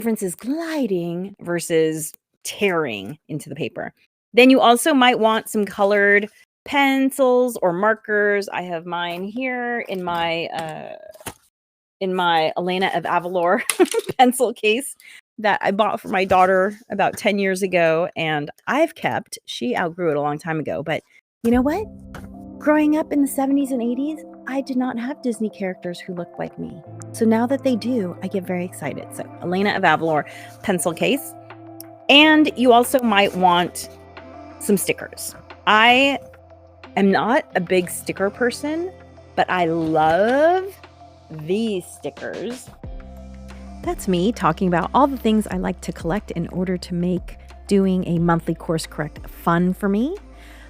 difference is gliding versus tearing into the paper. Then you also might want some colored pencils or markers. I have mine here in my Elena of Avalor pencil case that I bought for my daughter about 10 years ago, and I've kept. She outgrew it a long time ago, but you know what? Growing up in the 70s and 80s, I did not have Disney characters who looked like me. So now that they do, I get very excited. So Elena of Avalor pencil case. And you also might want some stickers. I am not a big sticker person, but I love these stickers. That's me talking about all the things I like to collect in order to make doing a monthly course correct fun for me.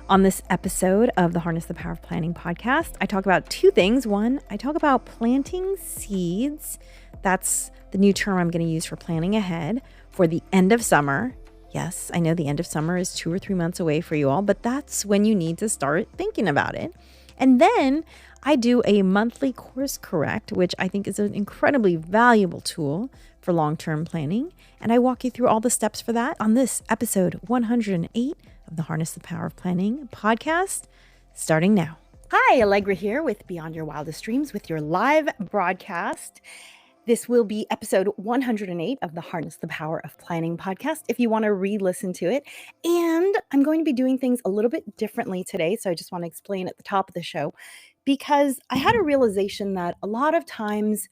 On this episode of the Harness the Power of Planning podcast, I talk about two things. One, I talk about planting seeds. That's the new term I'm going to use for planning ahead for the end of summer. Yes, I know the end of summer is 2 or 3 months away for you all, but that's when you need to start thinking about it. And then I do a monthly course correct, which I think is an incredibly valuable tool for long-term planning. And I walk you through all the steps for that on this episode 108 of the Harness the Power of Planning podcast, starting now. Hi, Allegra here with Beyond Your Wildest Dreams with your live broadcast. This will be episode 108 of the Harness the Power of Planning podcast if you want to re-listen to it. And I'm going to be doing things a little bit differently today, so I just want to explain at the top of the show, because I had a realization that a lot of times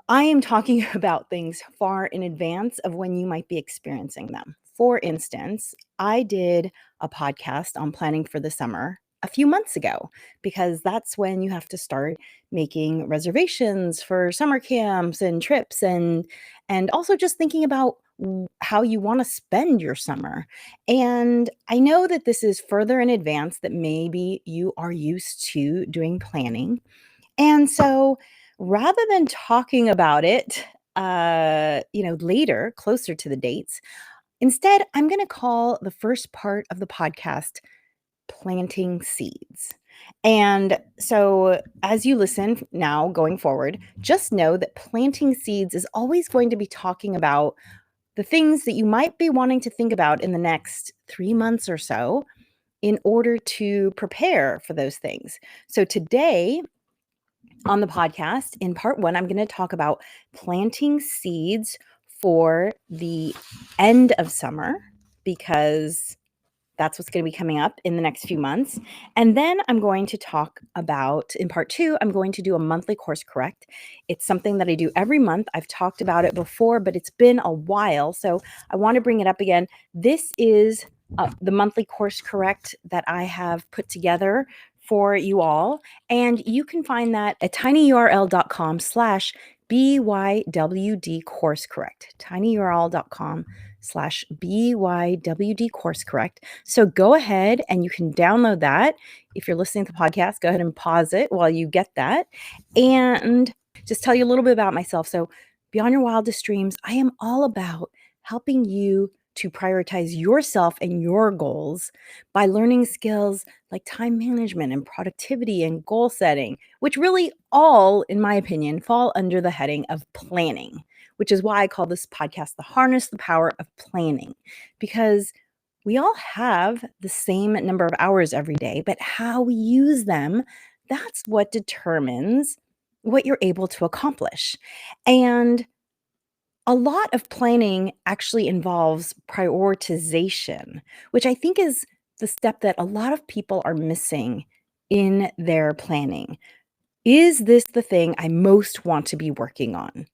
I am talking about things far in advance of when you might be experiencing them. For instance, I did a podcast on planning for the summer a few months ago, because that's when you have to start making reservations for summer camps and trips, and also just thinking about how you want to spend your summer. And I know that this is further in advance that maybe you are used to doing planning. And so rather than talking about it, later, closer to the dates, instead, I'm going to call the first part of the podcast planting seeds. And so as you listen now going forward, just know that planting seeds is always going to be talking about the things that you might be wanting to think about in the next 3 months or so in order to prepare for those things. So today on the podcast, in part one, I'm going to talk about planting seeds for the end of summer, because that's what's going to be coming up in the next few months. And then I'm going to talk about, in part two, I'm going to do a monthly course correct. It's something that I do every month. I've talked about it before, but it's been a while, so I want to bring it up again. This is the monthly course correct that I have put together for you all. And you can find that at tinyurl.com/BYWD course correct. tinyurl.com/BYWD course correct. So go ahead and you can download that. If you're listening to the podcast, go ahead and pause it while you get that. And just tell you a little bit about myself. So Beyond Your Wildest Dreams, I am all about helping you to prioritize yourself and your goals by learning skills like time management and productivity and goal setting, which really all, in my opinion, fall under the heading of planning, which is why I call this podcast the Harness the Power of Planning, because we all have the same number of hours every day, but how we use them, that's what determines what you're able to accomplish. And a lot of planning actually involves prioritization, which I think is the step that a lot of people are missing in their planning. Is this the thing I most want to be working on?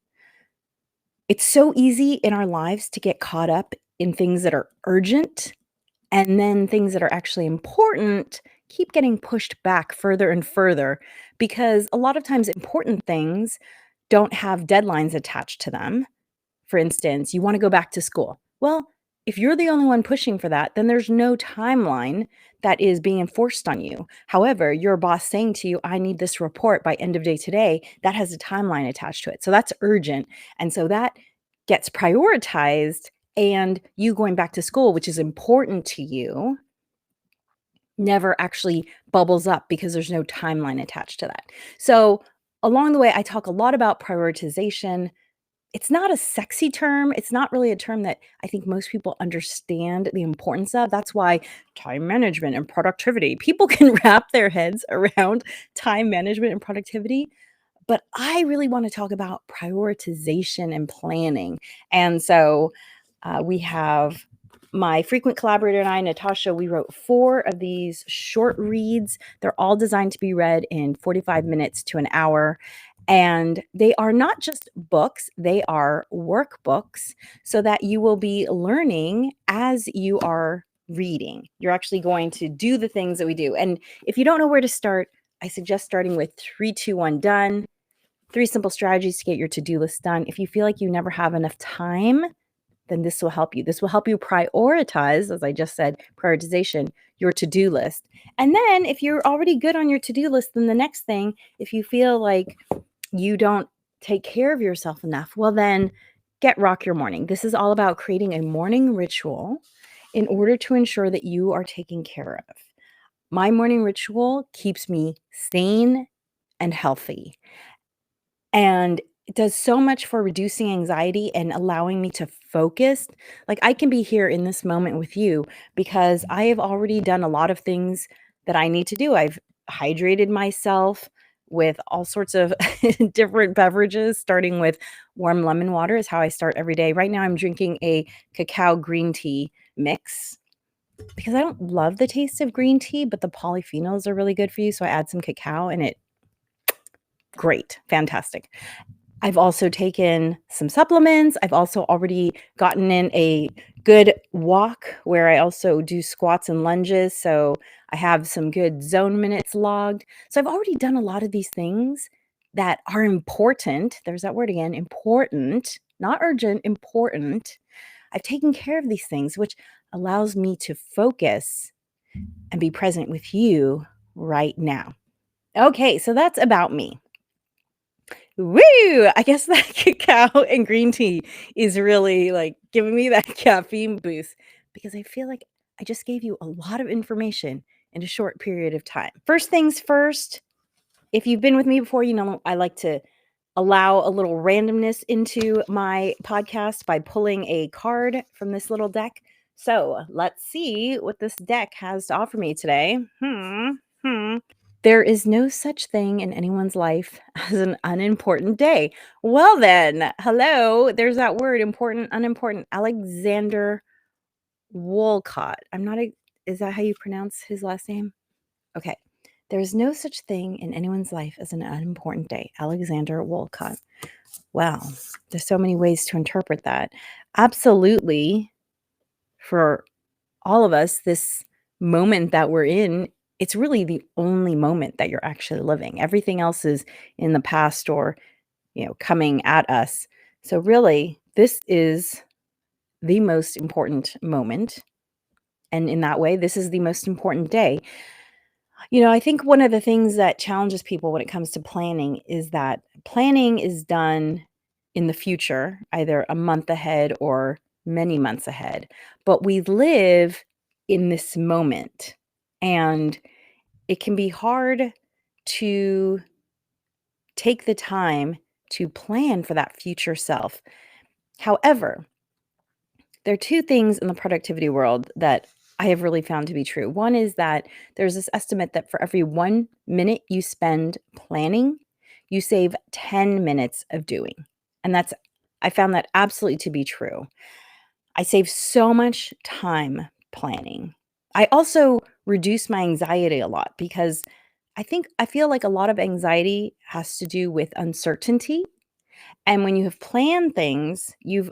It's so easy in our lives to get caught up in things that are urgent, and then things that are actually important keep getting pushed back further and further, because a lot of times important things don't have deadlines attached to them. For instance, you want to go back to school. Well, if you're the only one pushing for that, then there's no timeline that is being enforced on you. However, your boss saying to you, I need this report by end of day today, that has a timeline attached to it. So that's urgent. And so that gets prioritized, and you going back to school, which is important to you, never actually bubbles up because there's no timeline attached to that. So along the way, I talk a lot about prioritization. It's not a sexy term. It's not really a term that I think most people understand the importance of. That's why time management and productivity, people can wrap their heads around time management and productivity. But I really want to talk about prioritization and planning. And so we have my frequent collaborator and I, Natasha, we wrote 4 of these short reads. They're all designed to be read in 45 minutes to an hour. And they are not just books, they are workbooks so that you will be learning as you are reading. You're actually going to do the things that we do. And if you don't know where to start, I suggest starting with 3, 2, 1, done. 3 simple strategies to get your to-do list done. If you feel like you never have enough time, then this will help you. This will help you prioritize, as I just said, prioritization, your to-do list. And then if you're already good on your to-do list, then the next thing, if you feel like you don't take care of yourself enough, well then rock your morning. This is all about creating a morning ritual in order to ensure that you are taken care of. My morning ritual keeps me sane and healthy. And it does so much for reducing anxiety and allowing me to focus. Like I can be here in this moment with you because I have already done a lot of things that I need to do. I've hydrated myself with all sorts of different beverages, starting with warm lemon water is how I start every day. Right now I'm drinking a cacao green tea mix because I don't love the taste of green tea, but the polyphenols are really good for you. So I add some cacao and great, fantastic. I've also taken some supplements. I've also already gotten in a good walk where I also do squats and lunges. So I have some good zone minutes logged. So I've already done a lot of these things that are important. There's that word again, important, not urgent, important. I've taken care of these things, which allows me to focus and be present with you right now. Okay, so that's about me. Woo! I guess that cacao and green tea is really, like, giving me that caffeine boost because I feel like I just gave you a lot of information in a short period of time. First things first, if you've been with me before, you know I like to allow a little randomness into my podcast by pulling a card from this little deck. So, let's see what this deck has to offer me today. There is no such thing in anyone's life as an unimportant day. Well, then, hello, there's that word, important, unimportant. Alexander Wolcott. Is that how you pronounce his last name? Okay. There's no such thing in anyone's life as an unimportant day. Alexander Wolcott. Wow. There's so many ways to interpret that. Absolutely. For all of us, this moment that we're in, it's really the only moment that you're actually living. Everything else is in the past or, coming at us. So really, this is the most important moment. And in that way, this is the most important day. I think one of the things that challenges people when it comes to planning is that planning is done in the future, either a month ahead or many months ahead. But we live in this moment, and it can be hard to take the time to plan for that future self. However, there are 2 things in the productivity world that I have really found to be true. One is that there's this estimate that for every 1 minute you spend planning, you save 10 minutes of doing. And I found that absolutely to be true. I save so much time planning. I also reduce my anxiety a lot because I feel like a lot of anxiety has to do with uncertainty. And when you have planned things, you've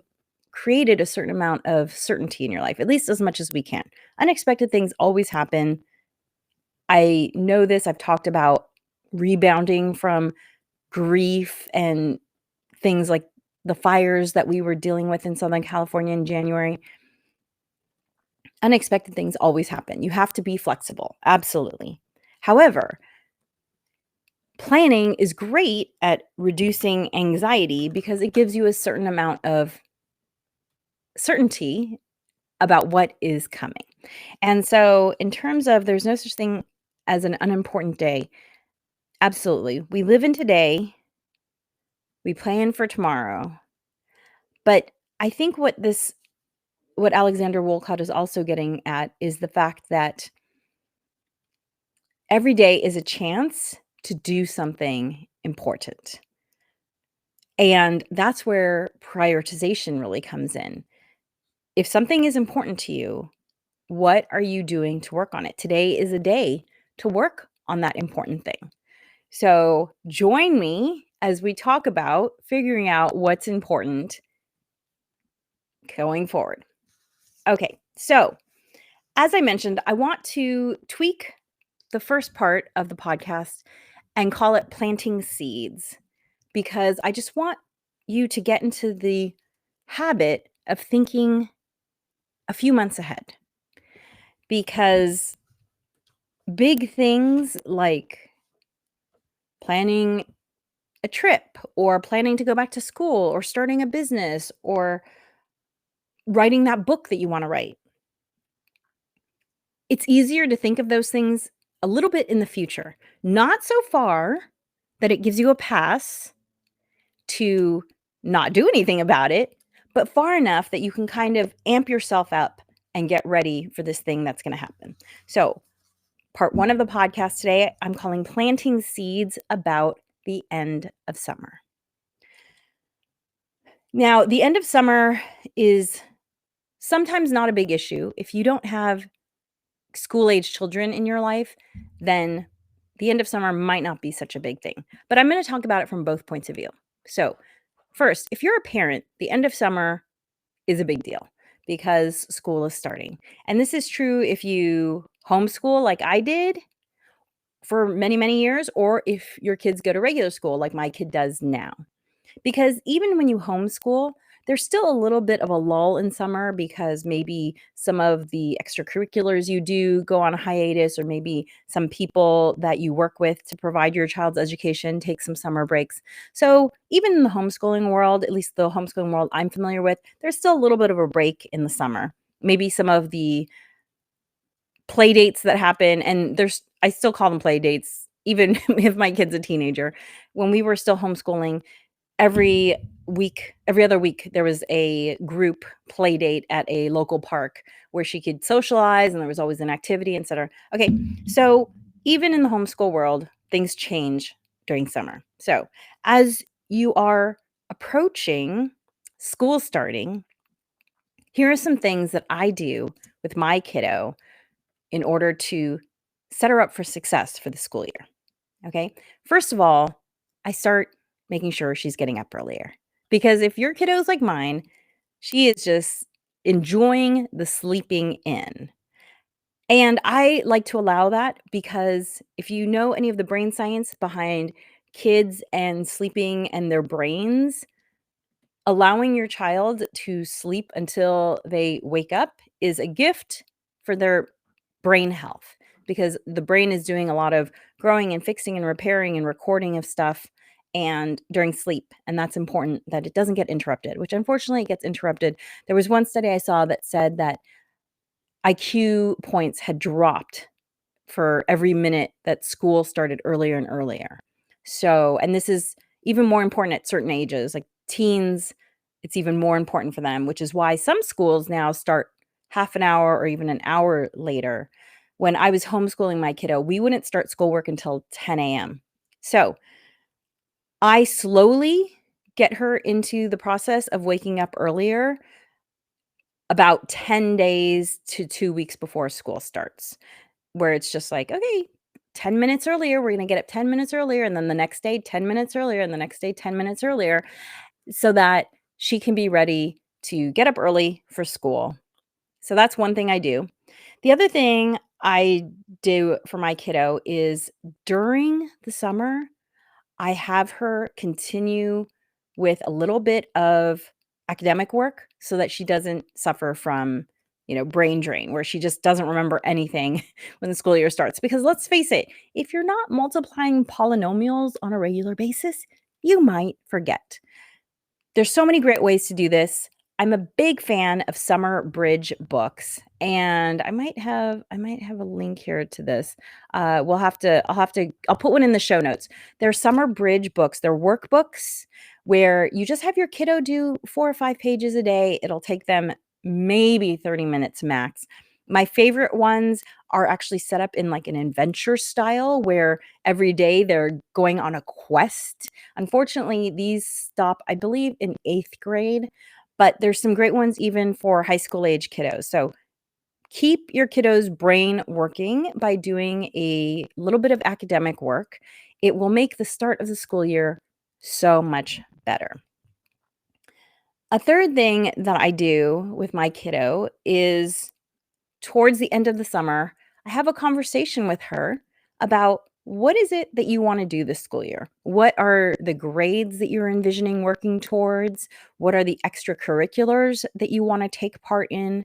created a certain amount of certainty in your life, at least as much as we can. Unexpected things always happen. I know this. I've talked about rebounding from grief and things like the fires that we were dealing with in Southern California in January. Unexpected things always happen. You have to be flexible. Absolutely. However, planning is great at reducing anxiety because it gives you a certain amount of certainty about what is coming. And so, in terms of there's no such thing as an unimportant day, absolutely. We live in today, we plan for tomorrow, But I think what Alexander Wolcott is also getting at is the fact that every day is a chance to do something important. And that's where prioritization really comes in. If something is important to you, what are you doing to work on it? Today is a day to work on that important thing. So join me as we talk about figuring out what's important going forward. Okay, so as I mentioned, I want to tweak the first part of the podcast and call it planting seeds, because I just want you to get into the habit of thinking a few months ahead. Because big things like planning a trip or planning to go back to school or starting a business or writing that book that you want to write, it's easier to think of those things a little bit in the future, not so far that it gives you a pass to not do anything about it, but far enough that you can kind of amp yourself up and get ready for this thing that's going to happen. So, part 1 of the podcast today, I'm calling Planting Seeds About the End of Summer. Now, the end of summer is sometimes not a big issue. If you don't have school-age children in your life, then the end of summer might not be such a big thing. But I'm going to talk about it from both points of view. So, first, if you're a parent, the end of summer is a big deal because school is starting. And this is true if you homeschool like I did for many, many years, or if your kids go to regular school like my kid does now. Because even when you homeschool, there's still a little bit of a lull in summer because maybe some of the extracurriculars you do go on a hiatus, or maybe some people that you work with to provide your child's education take some summer breaks. So even in the homeschooling world, at least the homeschooling world I'm familiar with, there's still a little bit of a break in the summer. Maybe some of the play dates that happen, and I still call them play dates, even if my kid's a teenager. When we were still homeschooling, every other week, there was a group play date at a local park where she could socialize, and there was always an activity, etc. Okay, so even in the homeschool world, things change during summer. So as you are approaching school starting, here are some things that I do with my kiddo in order to set her up for success for the school year. Okay. First of all, I start making sure she's getting up earlier, because if your kiddo's like mine, she is just enjoying the sleeping in. And I like to allow that because if you know any of the brain science behind kids and sleeping and their brains, allowing your child to sleep until they wake up is a gift for their brain health, because the brain is doing a lot of growing and fixing and repairing and recording of stuff and during sleep, and that's important that it doesn't get interrupted, which unfortunately it gets interrupted. There was one study I saw that said that IQ points had dropped for every minute that school started earlier and earlier. So, and this is even more important at certain ages, like teens, it's even more important for them, which is why some schools now start half an hour or even an hour later. When I was homeschooling my kiddo, we wouldn't start schoolwork until 10 a.m. So I slowly get her into the process of waking up earlier about 10 days to 2 weeks before school starts, where it's just like, okay, 10 minutes earlier, we're going to get up 10 minutes earlier. And then the next day, 10 minutes earlier. And the next day, 10 minutes earlier, so that she can be ready to get up early for school. So that's one thing I do. The other thing I do for my kiddo is during the summer, I have her continue with a little bit of academic work so that she doesn't suffer from, brain drain, where she just doesn't remember anything when the school year starts. Because let's face it, if you're not multiplying polynomials on a regular basis, you might forget. There's so many great ways to do this. I'm a big fan of summer bridge books, and I might have a link here to this. I'll put one in the show notes. They're summer bridge books. They're workbooks where you just have your kiddo do 4 or 5 pages a day. It'll take them maybe 30 minutes max. My favorite ones are actually set up in like an adventure style where every day they're going on a quest. Unfortunately, these stop, I believe, in 8th grade, but there's some great ones even for high school age kiddos. So keep your kiddo's brain working by doing a little bit of academic work. It will make the start of the school year so much better. A third thing that I do with my kiddo is towards the end of the summer, I have a conversation with her about what is it that you want to do this school year? What are the grades that you're envisioning working towards? What are the extracurriculars that you want to take part in?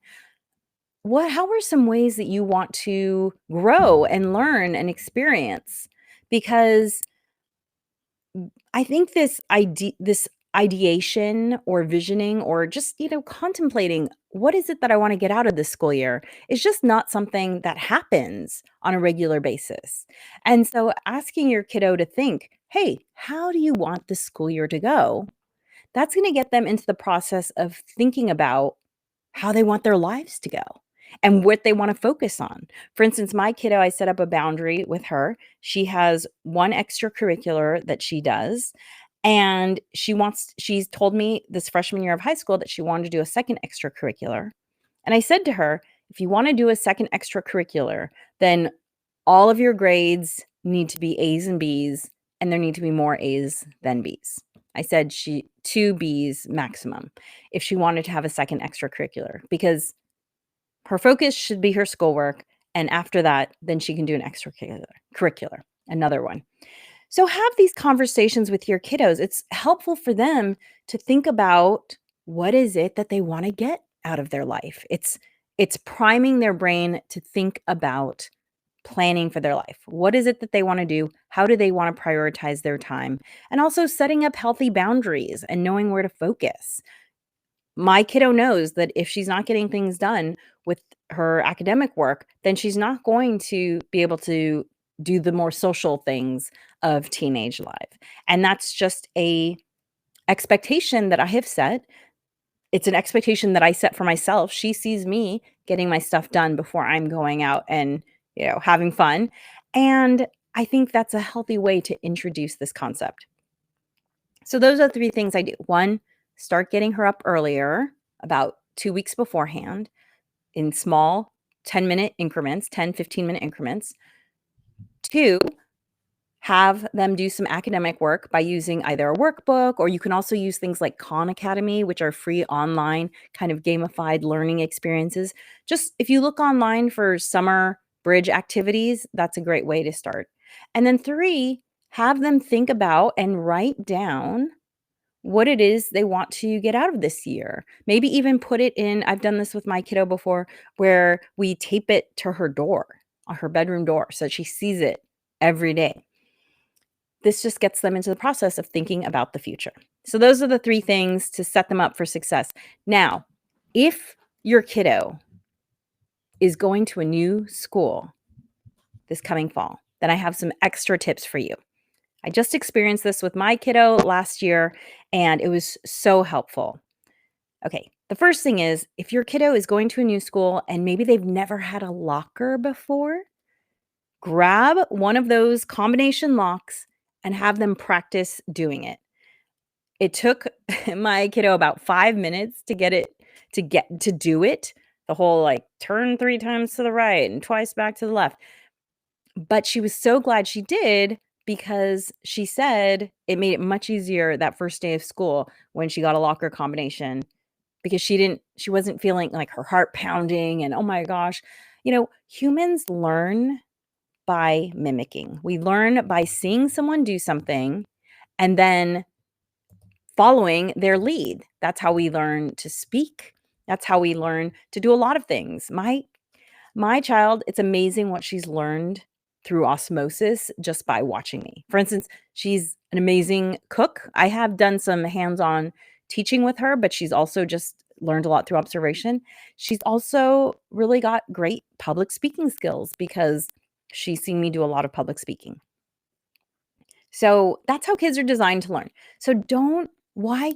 How are some ways that you want to grow and learn and experience? Because I think this ideation or visioning or just, contemplating what is it that I want to get out of this school year is just not something that happens on a regular basis. And so asking your kiddo to think, "Hey, how do you want this school year to go?" That's going to get them into the process of thinking about how they want their lives to go and what they want to focus on. For instance, my kiddo, I set up a boundary with her. She has one extracurricular that she does, and she's told me this freshman year of high school that she wanted to do a second extracurricular. And I said to her, if you want to do a second extracurricular, then all of your grades need to be A's and B's, and there need to be more A's than B's. I said 2 B's maximum if she wanted to have a second extracurricular, because her focus should be her schoolwork, and after that, then she can do an extracurricular, another one. So have these conversations with your kiddos. It's helpful for them to think about what is it that they want to get out of their life. It's priming their brain to think about planning for their life. What is it that they want to do? How do they want to prioritize their time? And also setting up healthy boundaries and knowing where to focus. My kiddo knows that if she's not getting things done with her academic work, then she's not going to be able to do the more social things of teenage life. And that's just a expectation that I have set. It's an expectation that I set for myself. She sees me getting my stuff done before I'm going out and, having fun. And I think that's a healthy way to introduce this concept. So those are 3 things I do. 1, start getting her up earlier, about 2 weeks beforehand, in small 10-minute increments, 10, 15-minute increments. 2, have them do some academic work by using either a workbook, or you can also use things like Khan Academy, which are free online kind of gamified learning experiences. Just if you look online for summer bridge activities, that's a great way to start. And then 3, have them think about and write down what it is they want to get out of this year. Maybe even put it in, I've done this with my kiddo before, where we tape it to her door, on her bedroom door, so that she sees it every day. This just gets them into the process of thinking about the future. So those are the 3 things to set them up for success. Now, if your kiddo is going to a new school this coming fall, then I have some extra tips for you. I just experienced this with my kiddo last year, and it was so helpful. Okay, the first thing is, if your kiddo is going to a new school and maybe they've never had a locker before, grab one of those combination locks and have them practice doing it. It took my kiddo about 5 minutes to do it. The whole like turn 3 times to the right and twice back to the left. But she was so glad she did, because she said it made it much easier that first day of school when she got a locker combination, because she wasn't feeling like her heart pounding and, oh my gosh. Humans learn by mimicking. We learn by seeing someone do something and then following their lead. That's how we learn to speak. That's how we learn to do a lot of things. My child, it's amazing what she's learned through osmosis just by watching me. For instance, she's an amazing cook. I have done some hands-on teaching with her, but she's also just learned a lot through observation. She's also really got great public speaking skills because she's seen me do a lot of public speaking. So that's how kids are designed to learn. So don't why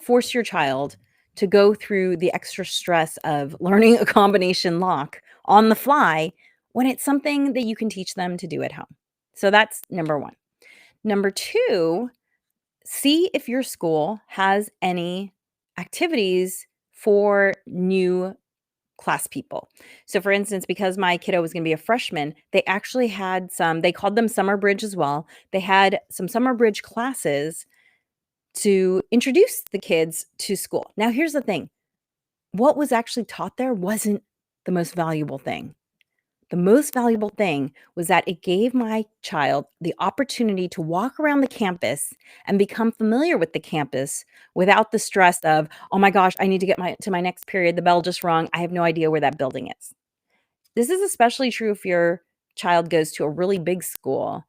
force your child to go through the extra stress of learning a combination lock on the fly when it's something that you can teach them to do at home. So that's number 1. Number 2, see if your school has any activities for new class people. So for instance, because my kiddo was going to be a freshman, they actually had they called them summer bridge as well. They had some summer bridge classes to introduce the kids to school. Now, here's the thing. What was actually taught there wasn't the most valuable thing. The most valuable thing was that it gave my child the opportunity to walk around the campus and become familiar with the campus without the stress of, "Oh my gosh, I need to get to my next period. The bell just rung. I have no idea where that building is." This is especially true if your child goes to a really big school,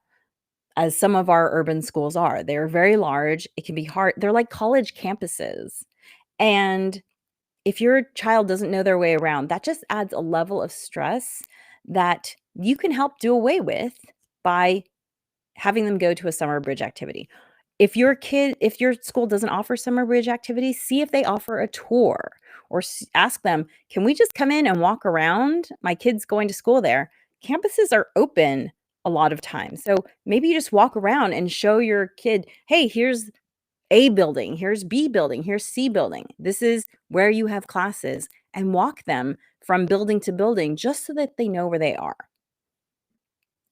as some of our urban schools are. They're very large. It can be hard. They're like college campuses. And if your child doesn't know their way around, that just adds a level of stress that you can help do away with by having them go to a summer bridge activity. If your school doesn't offer summer bridge activities, see if they offer a tour or ask them, "Can we just come in and walk around? My kid's going to school there." Campuses are open a lot of times. So maybe you just walk around and show your kid, "Hey, here's A building, here's B building, here's C building. This is where you have classes," and walk them from building to building just so that they know where they are.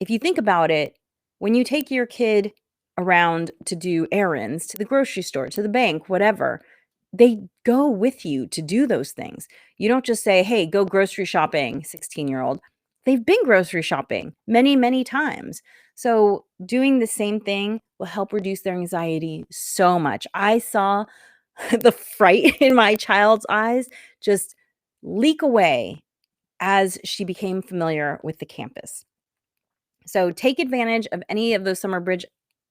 If you think about it, when you take your kid around to do errands, to the grocery store, to the bank, whatever, they go with you to do those things. You don't just say, "Hey, go grocery shopping, 16-year-old." They've been grocery shopping many, many times. So doing the same thing will help reduce their anxiety so much. I saw the fright in my child's eyes just leak away as she became familiar with the campus. So take advantage of any of those summer bridge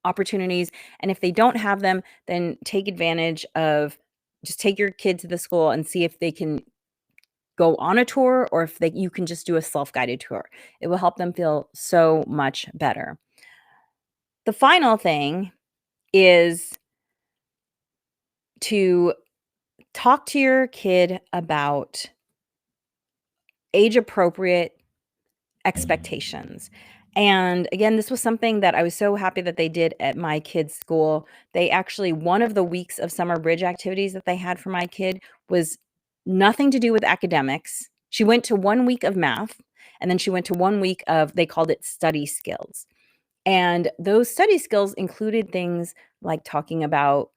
opportunities. And if they don't have them, then take advantage of just take your kid to the school and see if they can go on a tour or if you can just do a self-guided tour. It will help them feel so much better. The final thing is to talk to your kid about age appropriate expectations. And again, this was something that I was so happy that they did at my kid's school. They actually, one of the weeks of summer bridge activities that they had for my kid was nothing to do with academics. She went to 1 week of math, and then she went to 1 week of, they called it study skills. And those study skills included things like talking about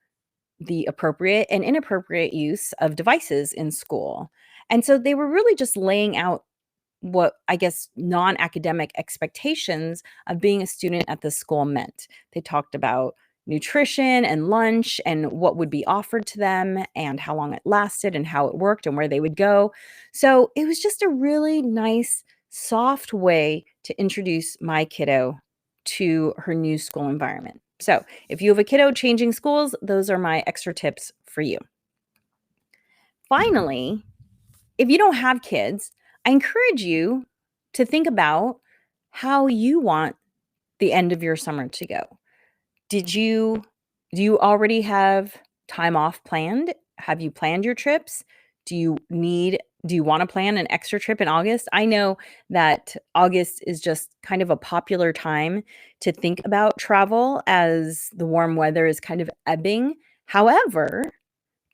the appropriate and inappropriate use of devices in school. And so they were really just laying out what I guess non-academic expectations of being a student at the school meant. They talked about nutrition and lunch and what would be offered to them and how long it lasted and how it worked and where they would go. So it was just a really nice, soft way to introduce my kiddo to her new school environment. So if you have a kiddo changing schools, those are my extra tips for you. Finally, if you don't have kids, I encourage you to think about how you want the end of your summer to go. Do you already have time off planned? Have you planned your trips? Do you want to plan an extra trip in August? I know that August is just kind of a popular time to think about travel as the warm weather is kind of ebbing. However,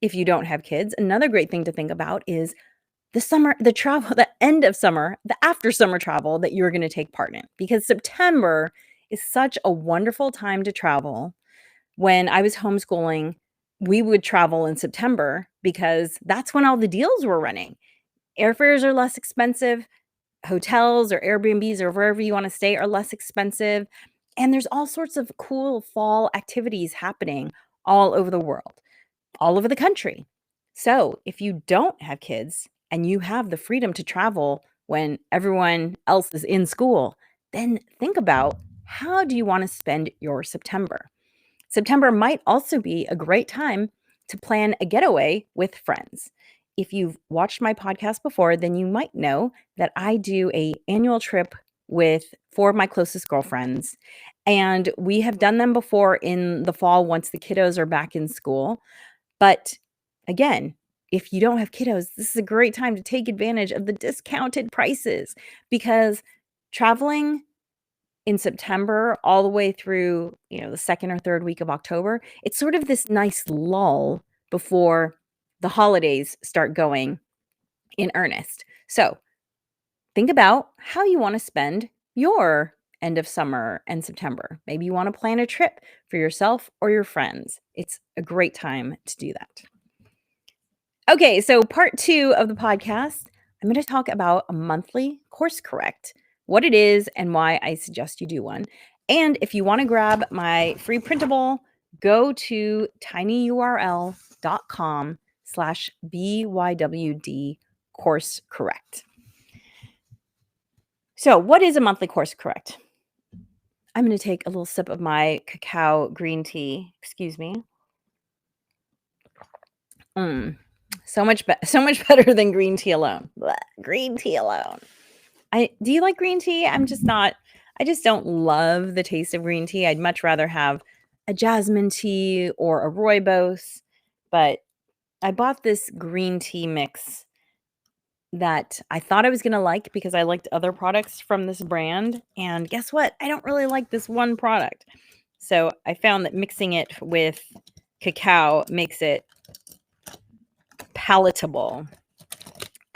if you don't have kids, another great thing to think about is the travel, the end of summer, the after summer travel that you're going to take part in, because September is such a wonderful time to travel. When I was homeschooling, we would travel in September because that's when all the deals were running. Airfares are less expensive, hotels or Airbnbs or wherever you want to stay are less expensive, and there's all sorts of cool fall activities happening all over the world, all over the country. So, if you don't have kids and you have the freedom to travel when everyone else is in school, then think about, how do you want to spend your September? September might also be a great time to plan a getaway with friends. if you've watched my podcast before, then you might know that I do a annual trip with 4 of my closest girlfriends, and we have done them before in the fall once the kiddos are back in school. But again, if you don't have kiddos, this is a great time to take advantage of the discounted prices because traveling in September all the way through, the 2nd or 3rd week of October, it's sort of this nice lull before the holidays start going in earnest. So, think about how you wanna spend your end of summer and September. Maybe you wanna plan a trip for yourself or your friends. It's a great time to do that. Okay, so part 2 of the podcast, I'm gonna talk about a monthly course correct, what it is and why I suggest you do one. And if you wanna grab my free printable, go to tinyurl.com/BYWD course correct. So, what is a monthly course correct? I'm gonna take a little sip of my cacao green tea. Excuse me. So much better than green tea alone. Blech, green tea alone. Do you like green tea? I just don't love the taste of green tea. I'd much rather have a jasmine tea or a rooibos, but I bought this green tea mix that I thought I was gonna like because I liked other products from this brand, and guess what? I don't really like this one product. So, I found that mixing it with cacao makes it palatable.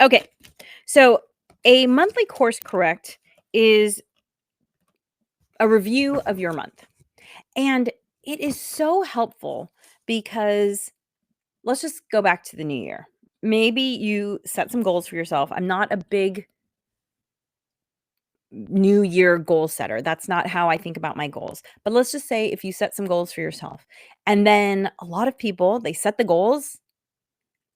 Okay, so a monthly course correct is a review of your month. And it is so helpful because let's just go back to the new year. Maybe you set some goals for yourself. I'm not a big new year goal setter. That's not how I think about my goals. But let's just say if you set some goals for yourself, and then a lot of people, they set the goals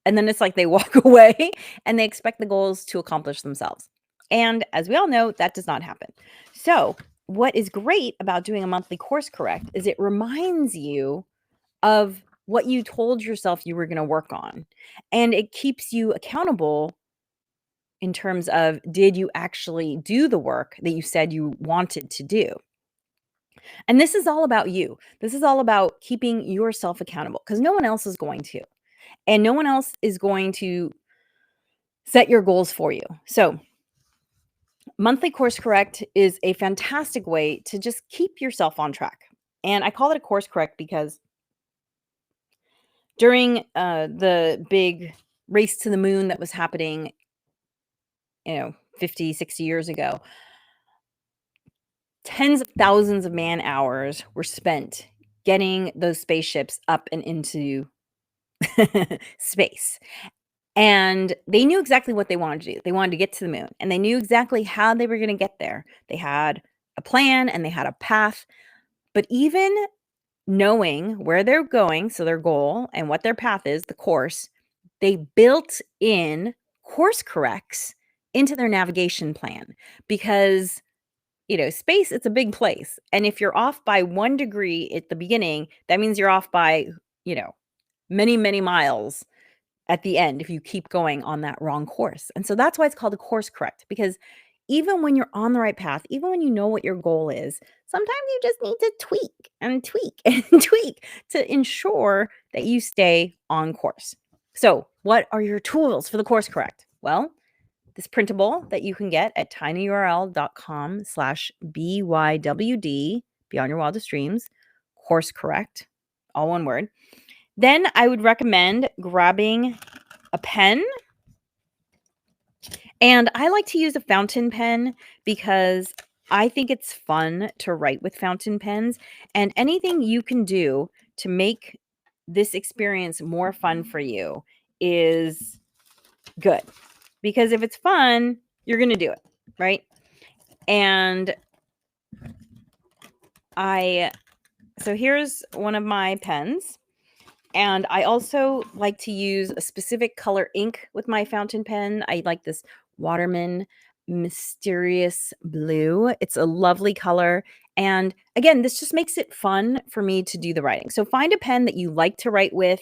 and then it's like they walk away and they expect the goals to accomplish themselves. And as we all know, that does not happen. So, what is great about doing a monthly course correct is it reminds you of what you told yourself you were going to work on. And it keeps you accountable in terms of did you actually do the work that you said you wanted to do? And this is all about you. This is all about keeping yourself accountable because no one else is going to. And no one else is going to set your goals for you. So, monthly course correct is a fantastic way to just keep yourself on track. And I call it a course correct because during the big race to the moon that was happening, 50, 60 years ago, tens of thousands of man hours were spent getting those spaceships up and into space. And they knew exactly what they wanted to do. They wanted to get to the moon, and they knew exactly how they were going to get there. They had a plan and they had a path. But even knowing where they're going, so their goal and what their path is, the course, they built in course corrects into their navigation plan because space, it's a big place. And if you're off by 1 degree at the beginning, that means you're off by, many, many miles at the end if you keep going on that wrong course. And so that's why it's called a course correct, because even when you're on the right path, even when you know what your goal is, sometimes you just need to tweak and tweak and tweak to ensure that you stay on course. So, what are your tools for the course correct? Well, this printable that you can get at tinyurl.com/BYWD, Beyond Your Wildest Dreams, course correct, all one word. Then I would recommend grabbing a pen. And I like to use a fountain pen because I think it's fun to write with fountain pens. And anything you can do to make this experience more fun for you is good. Because if it's fun, you're going to do it, right? And so here's one of my pens. And I also like to use a specific color ink with my fountain pen. I like this Waterman Mysterious Blue. It's a lovely color. And again, this just makes it fun for me to do the writing. So find a pen that you like to write with.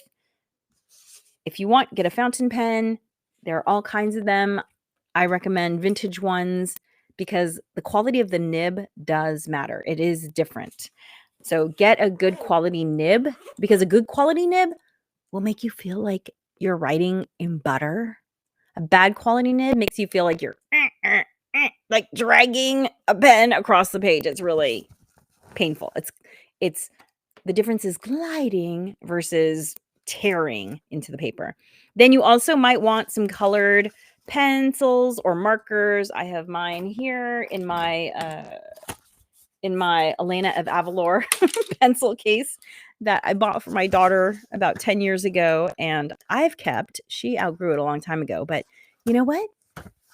If you want, get a fountain pen. There are all kinds of them. I recommend vintage ones because the quality of the nib does matter. It is different. So get a good quality nib because a good quality nib will make you feel like you're writing in butter. A bad quality nib makes you feel like you're like dragging a pen across the page. It's really painful. It's the difference is gliding versus tearing into the paper. Then you also might want some colored pencils or markers. I have mine here in my Elena of Avalor pencil case that I bought for my daughter about 10 years ago, and I've kept. She outgrew it a long time ago, but you know what?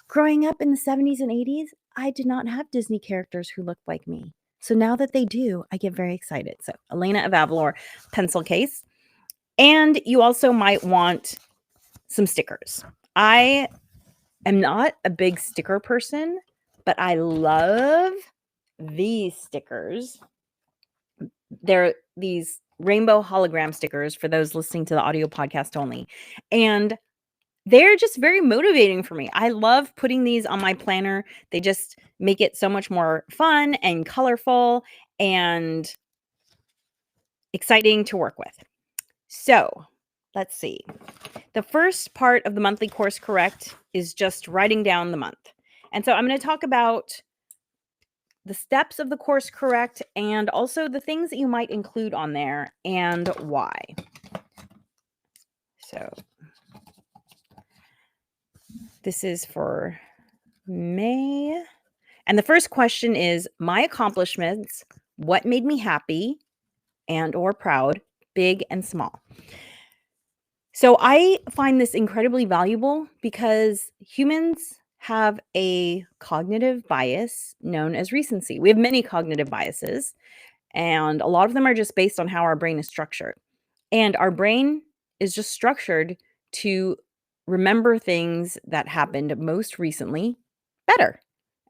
Growing up in the 70s and 80s, I did not have Disney characters who looked like me. So now that they do, I get very excited. So, Elena of Avalor pencil case. And you also might want some stickers. I am not a big sticker person, but I love these stickers. They're these rainbow hologram stickers for those listening to the audio podcast only. And they're just very motivating for me. I love putting these on my planner. They just make it so much more fun and colorful and exciting to work with. So, let's see. The first part of the monthly course correct is just writing down the month. And so I'm going to talk about the steps of the course correct and also the things that you might include on there and why. So this is for May. And the first question is my accomplishments, what made me happy and or proud, big and small. So I find this incredibly valuable because humans have a cognitive bias known as recency. We have many cognitive biases, and a lot of them are just based on how our brain is structured. And our brain is just structured to remember things that happened most recently better.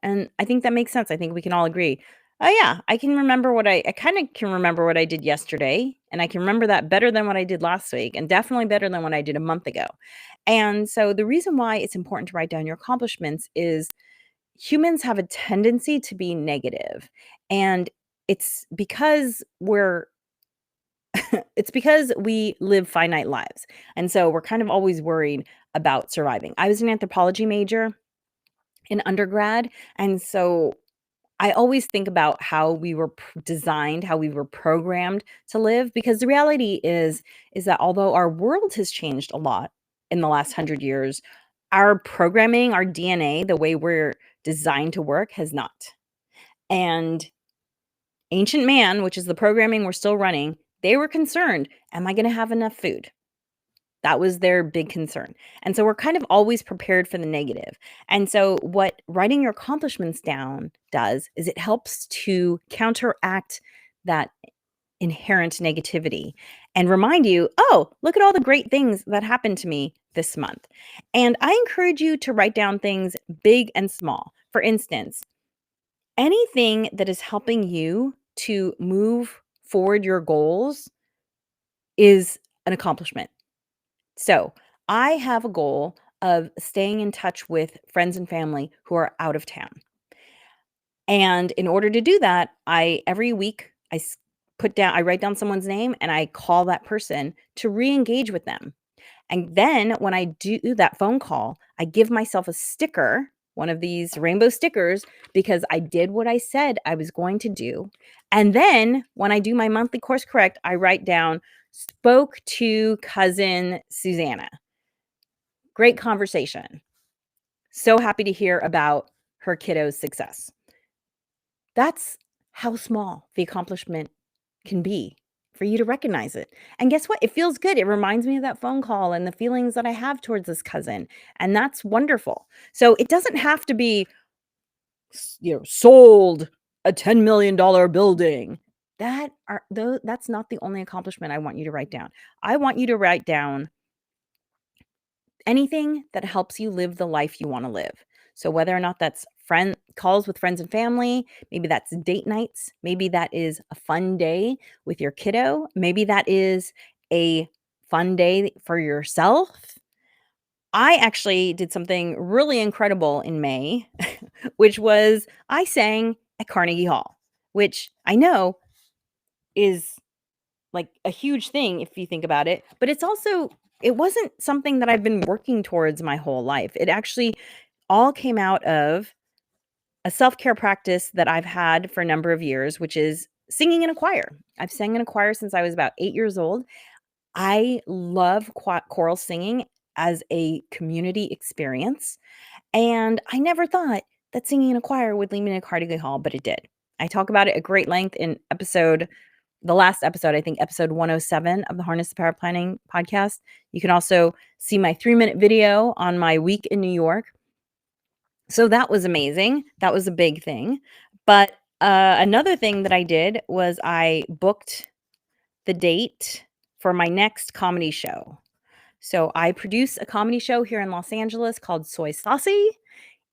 And I think that makes sense. I think we can all agree. Oh yeah, I can remember I kind of can remember what I did yesterday, and I can remember that better than what I did last week, and definitely better than what I did a month ago. And so the reason why it's important to write down your accomplishments is humans have a tendency to be negative, and it's because it's because we live finite lives. And so we're kind of always worried about surviving. I was an anthropology major in undergrad, and so I always think about how we were designed, how we were programmed to live, because the reality is that although our world has changed a lot in the last 100 years, our programming, our DNA, the way we're designed to work has not. And ancient man, which is the programming we're still running, they were concerned, am I going to have enough food? That was their big concern. And so we're kind of always prepared for the negative. And so what writing your accomplishments down does is it helps to counteract that inherent negativity and remind you, oh, look at all the great things that happened to me this month. And I encourage you to write down things big and small. For instance, anything that is helping you to move forward your goals is an accomplishment. So I have a goal of staying in touch with friends and family who are out of town. And in order to do that, every week I write down someone's name and I call that person to re-engage with them. And then when I do that phone call, I give myself a sticker, one of these rainbow stickers, because I did what I said I was going to do. And then when I do my monthly course correct, I write down, spoke to cousin Susanna. Great conversation. So happy to hear about her kiddo's success. That's how small the accomplishment can be for you to recognize it. And guess what? It feels good. It reminds me of that phone call and the feelings that I have towards this cousin. And that's wonderful. So it doesn't have to be, sold a $10 million building. That's not the only accomplishment I want you to write down. I want you to write down anything that helps you live the life you want to live. So whether or not that's calls with friends and family, maybe that's date nights, maybe that is a fun day with your kiddo, maybe that is a fun day for yourself. I actually did something really incredible in May, which was I sang at Carnegie Hall, which I know is like a huge thing if you think about it, but it wasn't something that I've been working towards my whole life. It actually all came out of a self-care practice that I've had for a number of years, which is singing in a choir. I've sang in a choir since I was about 8 years old. I love choral singing as a community experience, and I never thought that singing in a choir would lead me to Carnegie Hall, but it did. I talk about it at great length in the last episode, I think episode 107 of the Harness the Power of Planning podcast. You can also see my 3-minute video on my week in New York. So that was amazing. That was a big thing. But another thing that I did was I booked the date for my next comedy show. So I produce a comedy show here in Los Angeles called Soy Saucy.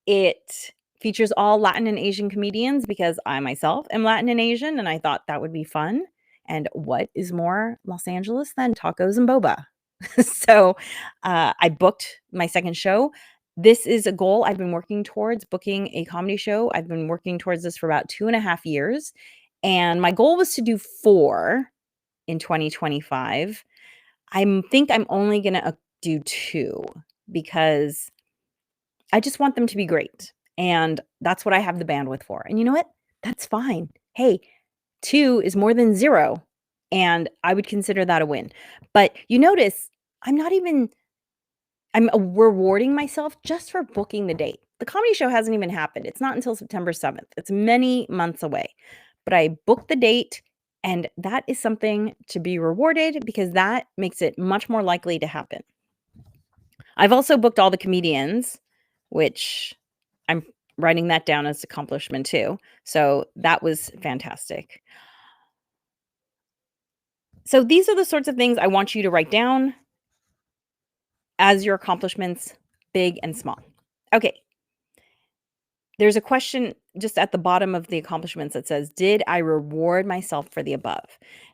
It features all Latin and Asian comedians because I myself am Latin and Asian, and I thought that would be fun. And what is more Los Angeles than tacos and boba? So I booked my second show. This is a goal I've been working towards, booking a comedy show. I've been working towards this for about 2.5 years. And my goal was to do 4 in 2025. I think I'm only going to do 2 because I just want them to be great, and that's what I have the bandwidth for, and you know what? That's fine. Hey, 2 is more than 0, and I would consider that a win. But you notice I'm not even I'm rewarding myself just for booking the date. The comedy show hasn't even happened. It's not until September 7th. It's many months away. But I booked the date, and that is something to be rewarded because that makes it much more likely to happen. I've also booked all the comedians, which I'm writing that down as accomplishment too. So that was fantastic. So these are the sorts of things I want you to write down as your accomplishments, big and small. Okay. There's a question just at the bottom of the accomplishments that says, did I reward myself for the above?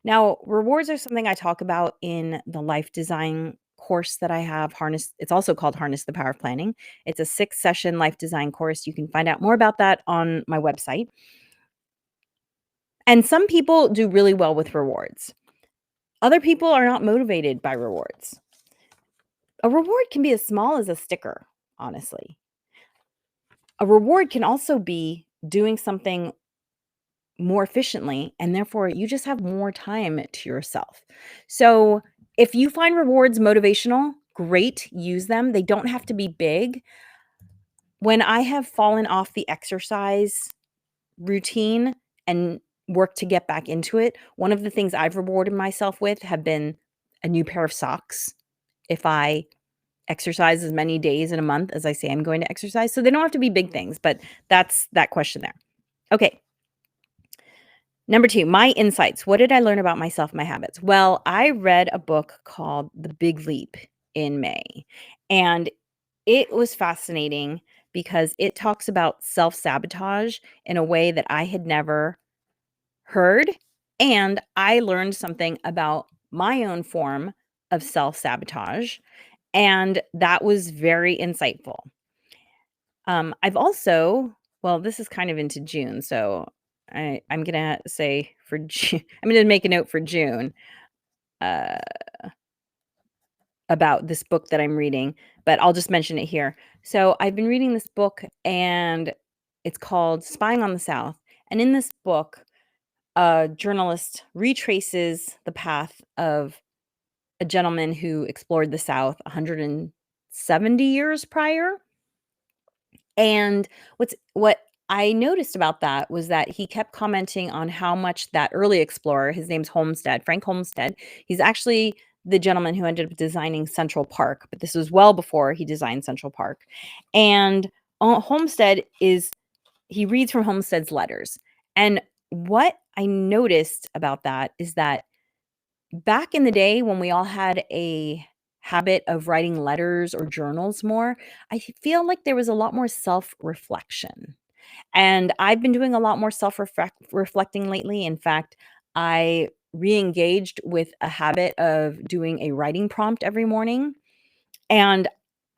Now, rewards are something I talk about in the life design course that I have. It's also called Harness the Power of Planning. It's a 6-session life design course. You can find out more about that on my website. And some people do really well with rewards. Other people are not motivated by rewards. A reward can be as small as a sticker, honestly. A reward can also be doing something more efficiently, and therefore you just have more time to yourself. So if you find rewards motivational, great, use them. They don't have to be big. When I have fallen off the exercise routine and work to get back into it, one of the things I've rewarded myself with have been a new pair of socks if I exercise as many days in a month as I say I'm going to exercise. So they don't have to be big things, but that's that question there. Okay. Number 2, my insights. What did I learn about myself, my habits? Well, I read a book called The Big Leap in May, and it was fascinating because it talks about self-sabotage in a way that I had never heard, and I learned something about my own form of self-sabotage, and that was very insightful. I've also well, this is kind of into June, so I'm gonna say for June I'm gonna make a note for June, uh, about this book that I'm reading, but I'll just mention it here. So, I've been reading this book, and it's called Spying on the South, and in this book, a journalist retraces the path of a gentleman who explored the South 170 years prior. And what I noticed about that was that he kept commenting on how much that early explorer, his name's Frank Homestead, he's actually the gentleman who ended up designing Central Park, but this was well before he designed Central Park. And Homestead he reads from Homestead's letters. And what I noticed about that is that back in the day when we all had a habit of writing letters or journals more, I feel like there was a lot more self-reflection. And I've been doing a lot more reflecting lately. In fact, I re-engaged with a habit of doing a writing prompt every morning. And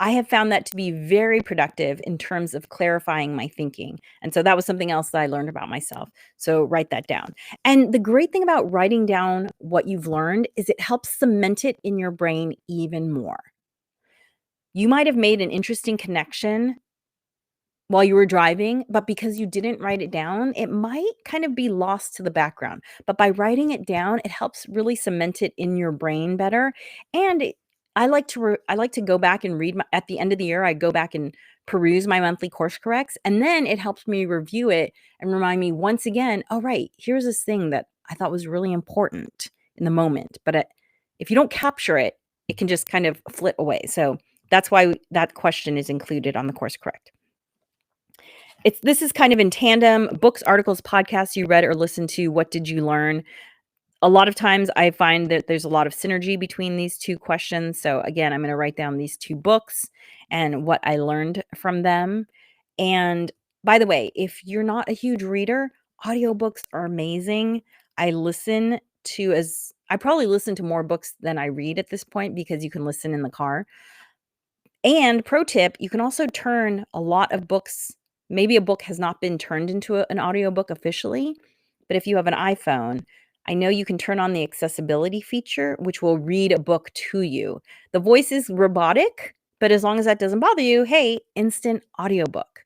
I have found that to be very productive in terms of clarifying my thinking. And so that was something else that I learned about myself. So write that down. And the great thing about writing down what you've learned is it helps cement it in your brain even more. You might have made an interesting connection while you were driving, but because you didn't write it down, it might kind of be lost to the background. But by writing it down, it helps really cement it in your brain better. And I like to go back and read at the end of the year. I go back and peruse my monthly course corrects, and then it helps me review it and remind me once again, oh right, here's this thing that I thought was really important in the moment. But if you don't capture it, it can just kind of flit away. So that's why that question is included on the course correct. This is kind of in tandem, books, articles, podcasts you read or listened to, what did you learn? A lot of times I find that there's a lot of synergy between these two questions. So again, I'm going to write down these 2 books and what I learned from them. And by the way, if you're not a huge reader, audiobooks are amazing. I probably listen to more books than I read at this point because you can listen in the car. And pro tip, you can also turn a lot of books. Maybe a book has not been turned into an audiobook officially, but if you have an iPhone, I know you can turn on the accessibility feature, which will read a book to you. The voice is robotic, but as long as that doesn't bother you, hey, instant audiobook.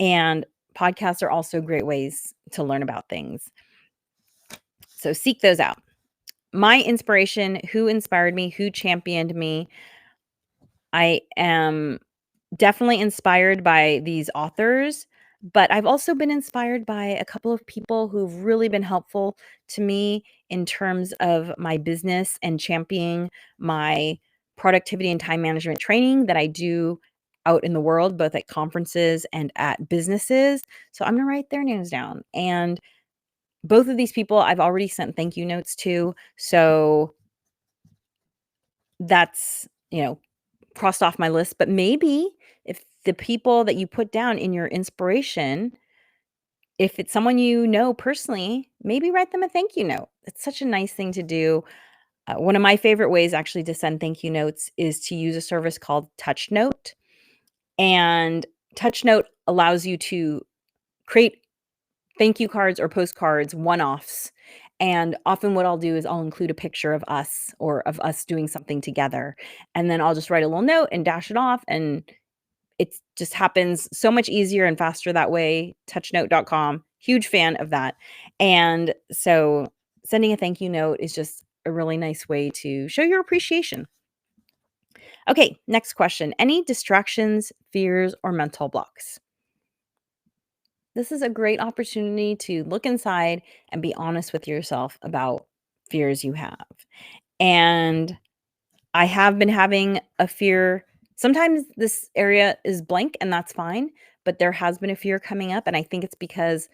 And podcasts are also great ways to learn about things. So seek those out. My inspiration, who inspired me, who championed me, I am definitely inspired by these authors, but I've also been inspired by a couple of people who've really been helpful to me in terms of my business and championing my productivity and time management training that I do out in the world, both at conferences and at businesses. So I'm going to write their names down. And both of these people I've already sent thank you notes to. So that's, crossed off my list. But maybe if the people that you put down in your inspiration, if it's someone you know personally, maybe write them a thank you note. It's such a nice thing to do. One of my favorite ways actually to send thank you notes is to use a service called TouchNote. And TouchNote allows you to create thank you cards or postcards, one-offs. And often what I'll do is I'll include a picture of us or of us doing something together. And then I'll just write a little note and dash it off. And it just happens so much easier and faster that way. Touchnote.com, huge fan of that. And so sending a thank you note is just a really nice way to show your appreciation. Okay, next question. Any distractions, fears, or mental blocks? This is a great opportunity to look inside and be honest with yourself about fears you have. And I have been having a fear. Sometimes this area is blank and that's fine, but there has been a fear coming up. And I think it's because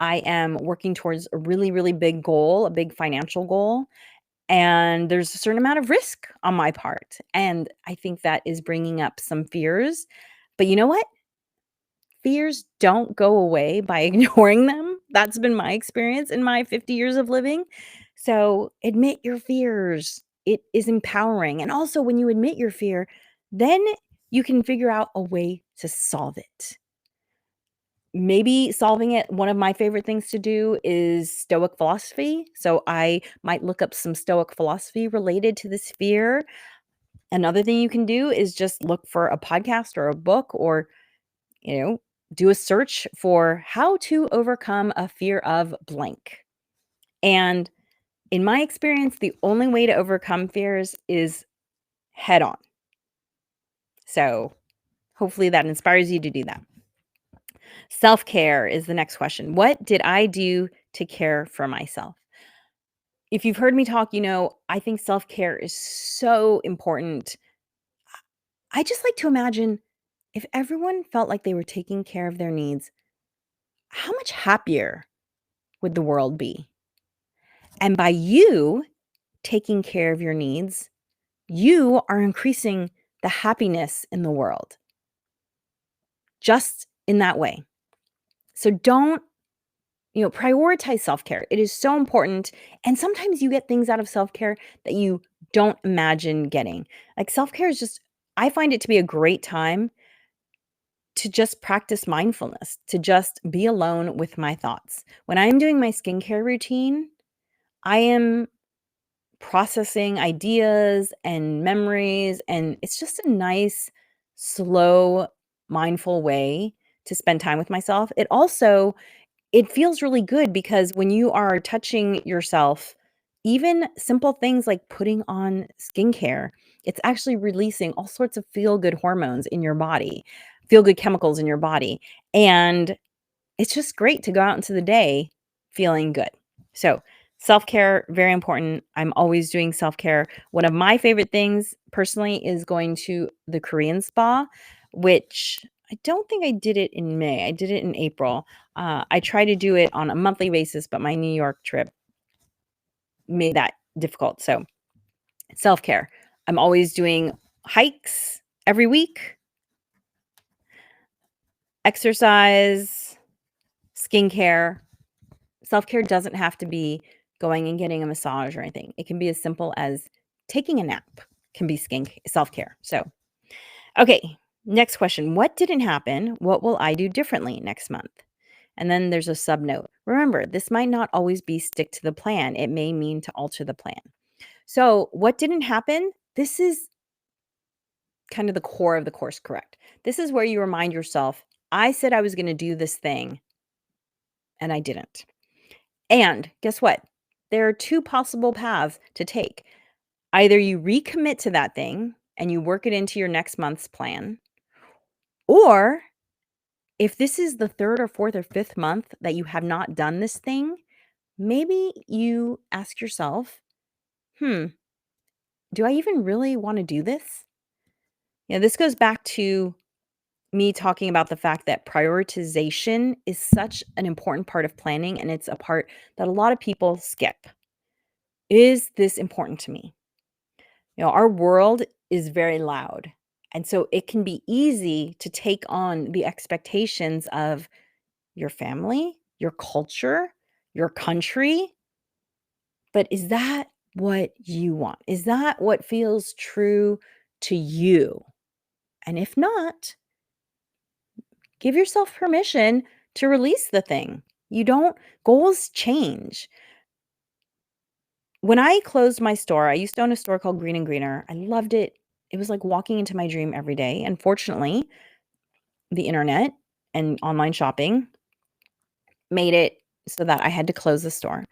I am working towards a really, really big goal, a big financial goal. And there's a certain amount of risk on my part. And I think that is bringing up some fears. But you know what? Fears don't go away by ignoring them. That's been my experience in my 50 years of living. So admit your fears. It is empowering. And also, when you admit your fear, then you can figure out a way to solve it. Maybe solving it, one of my favorite things to do is Stoic philosophy. So I might look up some Stoic philosophy related to this fear. Another thing you can do is just look for a podcast or a book or do a search for how to overcome a fear of blank. And in my experience, the only way to overcome fears is head on. So hopefully that inspires you to do that. Self-care is the next question. What did I do to care for myself? If you've heard me talk, I think self-care is so important. I just like to imagine if everyone felt like they were taking care of their needs, how much happier would the world be? And by you taking care of your needs, you are increasing the happiness in the world. Just in that way. So don't, prioritize self-care. It is so important. And sometimes you get things out of self-care that you don't imagine getting. Like self-care is just I find it to be a great time to just practice mindfulness, to just be alone with my thoughts. When I'm doing my skincare routine, I am processing ideas and memories, and it's just a nice, slow, mindful way to spend time with myself. It feels really good because when you are touching yourself, even simple things like putting on skincare, it's actually releasing all sorts of feel good hormones in your body, feel good chemicals in your body. And it's just great to go out into the day feeling good. So, self care, very important. I'm always doing self care. One of my favorite things personally is going to the Korean spa, which I don't think I did it in May. I did it in April. I try to do it on a monthly basis, but my New York trip made that difficult. So, self care. I'm always doing hikes every week, exercise, skincare. Self care doesn't have to be going and getting a massage or anything. It can be as simple as taking a nap, can be self care. So, okay, next question. What didn't happen? What will I do differently next month? And then there's a sub note. Remember, this might not always be stick to the plan, it may mean to alter the plan. So, what didn't happen? This is kind of the core of the course correct. This is where you remind yourself, I said I was going to do this thing and I didn't. And guess what? There are two possible paths to take. Either you recommit to that thing and you work it into your next month's plan, or if this is the third or fourth or fifth month that you have not done this thing, maybe you ask yourself, do I even really want to do this? This goes back to me talking about the fact that prioritization is such an important part of planning, and it's a part that a lot of people skip. Is this important to me? Our world is very loud. And so it can be easy to take on the expectations of your family, your culture, your country. But is that what you want? Is that what feels true to you? And if not, give yourself permission to release the thing. Goals change. When I closed my store, I used to own a store called Green and Greener. I loved it. It was like walking into my dream every day. Unfortunately, the internet and online shopping made it so that I had to close the store.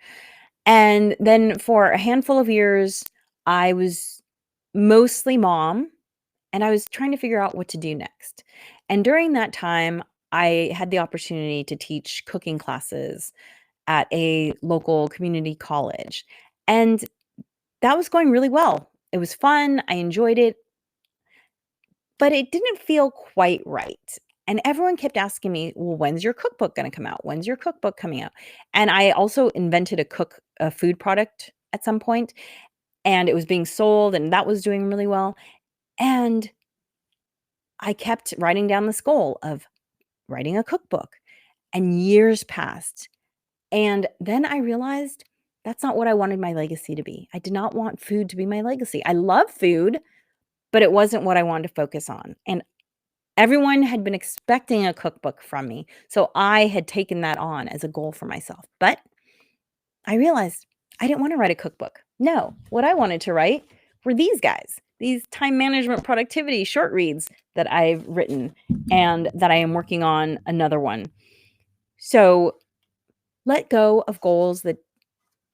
And then for a handful of years, I was mostly mom and I was trying to figure out what to do next. And during that time, I had the opportunity to teach cooking classes at a local community college. And that was going really well. It was fun. I enjoyed it, but it didn't feel quite right. And everyone kept asking me, well, when's your cookbook going to come out? When's your cookbook coming out? And I also invented a food product at some point, and it was being sold, and that was doing really well. And I kept writing down this goal of writing a cookbook, and years passed. And then I realized that's not what I wanted my legacy to be. I did not want food to be my legacy. I love food, but it wasn't what I wanted to focus on. And everyone had been expecting a cookbook from me. So I had taken that on as a goal for myself. But I realized I didn't want to write a cookbook. No, what I wanted to write were these guys, these time management productivity short reads that I've written and that I am working on another one. So let go of goals that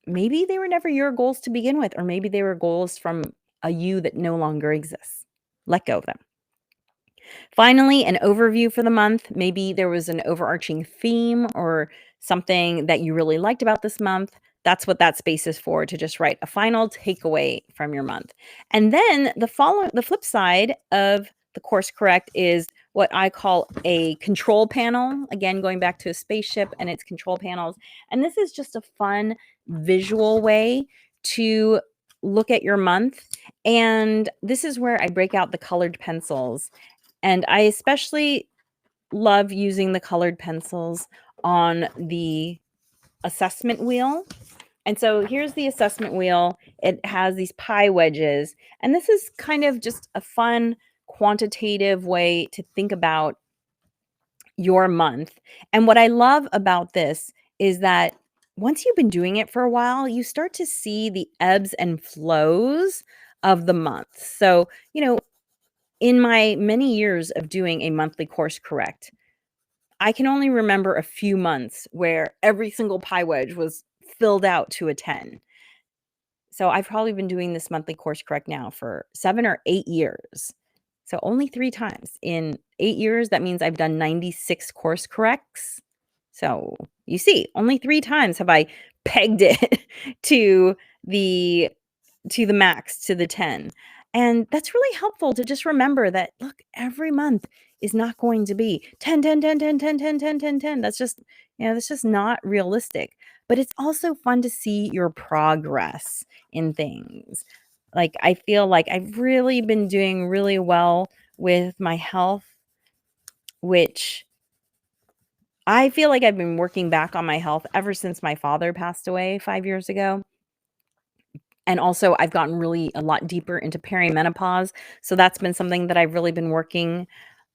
maybe they were never your goals to begin with, or maybe they were goals from a you that no longer exists. Let go of them. Finally, an overview for the month. Maybe there was an overarching theme or something that you really liked about this month. That's what that space is for, to just write a final takeaway from your month. And then the flip side of the course correct is what I call a control panel. Again, going back to a spaceship and its control panels. And this is just a fun visual way to look at your month. And this is where I break out the colored pencils. And I especially love using the colored pencils on the assessment wheel. And so here's the assessment wheel. It has these pie wedges. And this is kind of just a fun quantitative way to think about your month. And what I love about this is that once you've been doing it for a while, you start to see the ebbs and flows of the month. So, in my many years of doing a monthly course correct, I can only remember a few months where every single pie wedge was filled out to a 10. So I've probably been doing this monthly course correct now for 7 or 8 years. So only 3 times in 8 years, that means I've done 96 course corrects. So you see, only 3 times have I pegged it to the max, to the 10. And that's really helpful to just remember that, look, every month is not going to be 10, 10, 10, 10, 10, 10, 10, 10, 10. That's just not realistic. But it's also fun to see your progress in things. Like, I feel like I've really been doing really well with my health, which I feel like I've been working back on my health ever since my father passed away 5 years ago. And also, I've gotten really a lot deeper into perimenopause. So that's been something that I've really been working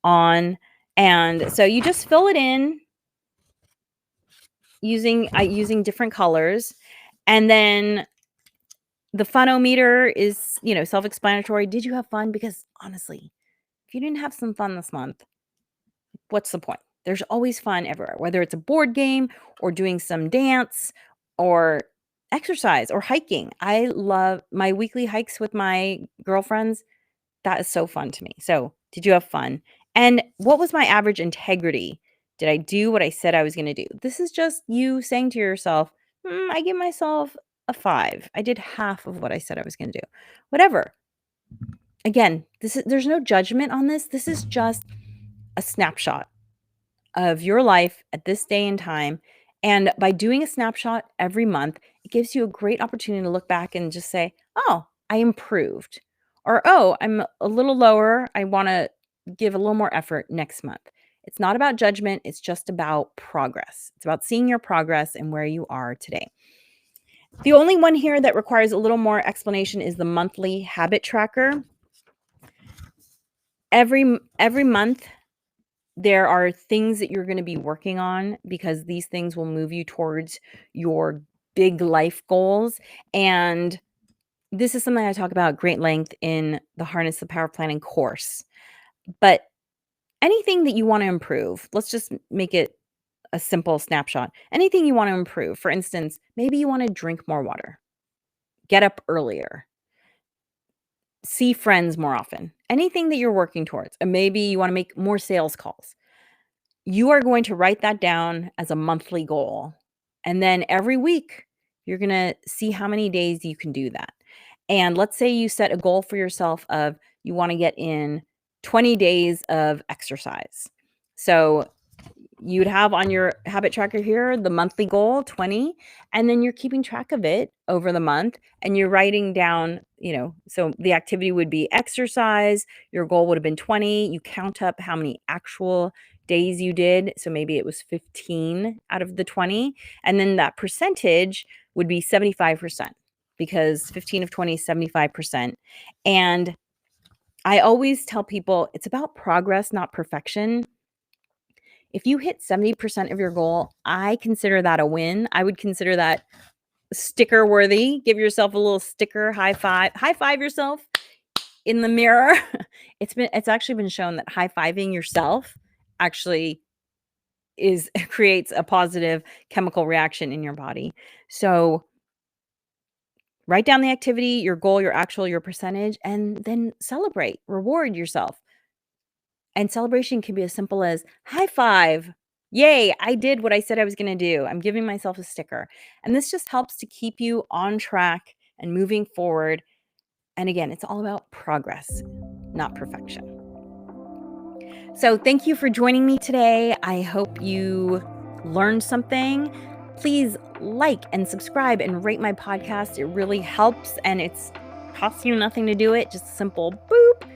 on. And so you just fill it in using different colors. And then the funometer is, self-explanatory. Did you have fun? Because honestly, if you didn't have some fun this month, what's the point? There's always fun everywhere, whether it's a board game or doing some dance or exercise or hiking. I love my weekly hikes with my girlfriends. That is so fun to me. So, did you have fun? And what was my average integrity? Did I do what I said I was going to do? This is just you saying to yourself, I give myself a 5. I did half of what I said I was going to do. Whatever. Again, there's no judgment on this. This is just a snapshot of your life at this day and time. And by doing a snapshot every month, it gives you a great opportunity to look back and just say, oh, I improved. Or, oh, I'm a little lower. I want to give a little more effort next month. It's not about judgment. It's just about progress. It's about seeing your progress and where you are today. The only one here that requires a little more explanation is the monthly habit tracker. Every month, there are things that you're going to be working on because these things will move you towards your big life goals. And this is something I talk about at great length in the Harness the Power of Planning course. But anything that you want to improve, let's just make it a simple snapshot. Anything you want to improve. For instance, maybe you want to drink more water, get up earlier, see friends more often, anything that you're working towards. And maybe you want to make more sales calls. You are going to write that down as a monthly goal. And then every week, you're going to see how many days you can do that. And let's say you set a goal for yourself of you want to get in 20 days of exercise. So you'd have on your habit tracker here the monthly goal, 20, and then you're keeping track of it over the month and you're writing down, so the activity would be exercise, your goal would have been 20, you count up how many actual days you did, so maybe it was 15 out of the 20, and then that percentage would be 75% because 15 of 20 is 75%. And I always tell people it's about progress, not perfection. If you hit 70% of your goal, I consider that a win. I would consider that sticker worthy. Give yourself a little sticker, high five yourself in the mirror. It's actually been shown that high-fiving yourself actually creates a positive chemical reaction in your body. So write down the activity, your goal, your actual, your percentage, and then celebrate, reward yourself. And celebration can be as simple as high five. Yay, I did what I said I was going to do. I'm giving myself a sticker. And this just helps to keep you on track and moving forward. And again, it's all about progress, not perfection. So thank you for joining me today. I hope you learned something. Please like and subscribe and rate my podcast. It really helps and it's costs you nothing to do it. Just a simple boop.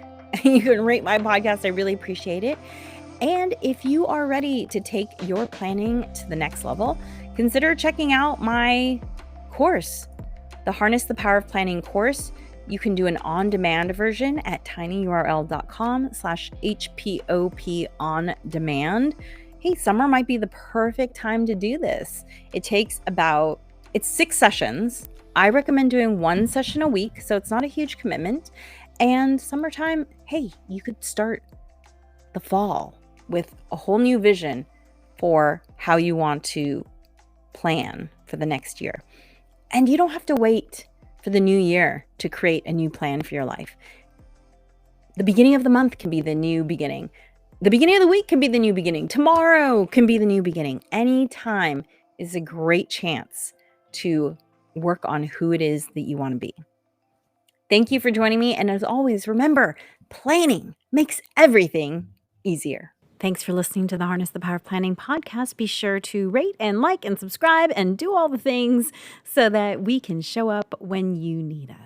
You can rate my podcast. I really appreciate it. And if you are ready to take your planning to the next level, consider checking out my course, the Harness the Power of Planning course. You can do an on-demand version at tinyurl.com/HPOP on demand. Hey, summer might be the perfect time to do this. It's 6 sessions. I recommend doing 1 session a week, so it's not a huge commitment. And summertime, hey, you could start the fall with a whole new vision for how you want to plan for the next year. And you don't have to wait for the new year to create a new plan for your life. The beginning of the month can be the new beginning. The beginning of the week can be the new beginning. Tomorrow can be the new beginning. Any time is a great chance to work on who it is that you want to be. Thank you for joining me. And as always, remember, planning makes everything easier. Thanks for listening to the Harness the Power of Planning podcast. Be sure to rate and like and subscribe and do all the things so that we can show up when you need us.